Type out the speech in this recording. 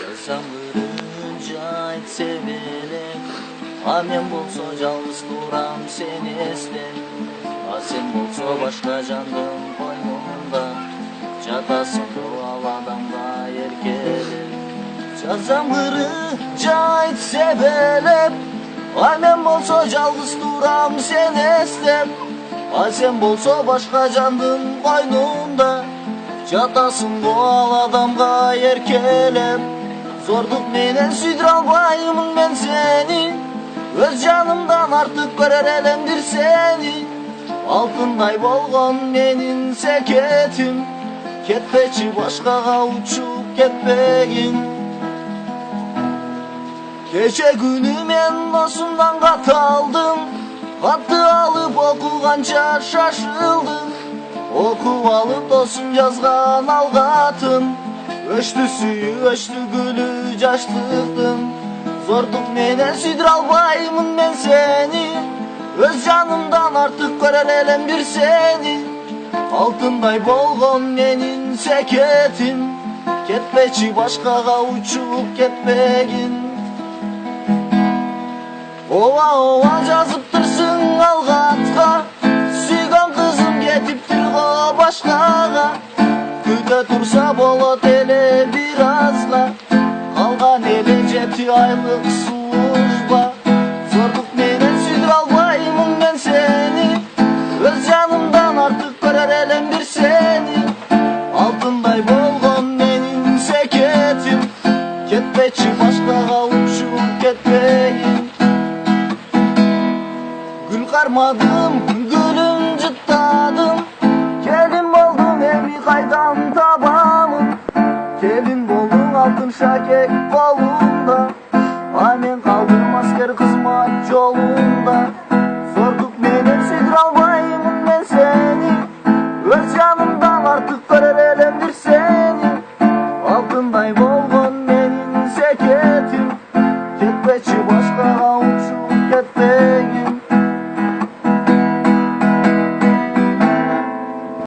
Yazamırınca aytse belek, a men bolso жалгыз турам seni eslep. A sen bolso başka jandын койнунда, жатасың ал адамга эркелеп. Жазамырынча айтсе белеп, а мен болсо жалгыз турам seni eslep. А сен болсо башка жандын койнунда, жатасың ал адамга эркелеп. Зордук менен сүйдүрө албаймын мен сени, өз жанымдан артык көрөр элем бир сени. Алтындай болгон менин секетим, кетпечи башкага учуп кетпегин. Кече күнү мен досумдан кат алдым, катты алып окуганча шашылдым. Окуп алып досум жазган ал катын, өчтү сүйүү өчтү гүлү жаштыктын. Зордук менен сүйдүрө албаймын мен сени, өз жанымдан артык көрөр элем бир сени. Алтындай болгон менин секетим, кетпечи башкага учуп кетпегин. Ова ова жазыптырсың ал катка, сүйгөн кызым кетиптир го башкага. Күтө турса болот эле бир азга, калган эле 7 айлык служба. Зордук менен сүйдүрө албаймын мен сени, өз жанымдан артык көрөр элем бир сени. Алтындай болгон менин секетим, кетпечи башкага учуп кетпегин. Gül karmadım, gülüm cıttadım, kelin boldum evi kaydan tabamın. Kelin boldum altın şakek kolunda, amen kaldım asker kızmat yolunda. Zorduk menen suydur albayımın ben seni, öz canımdan artık görür elem bir seni. Altınday bolgon menin seketim, ketpeçi başka uçum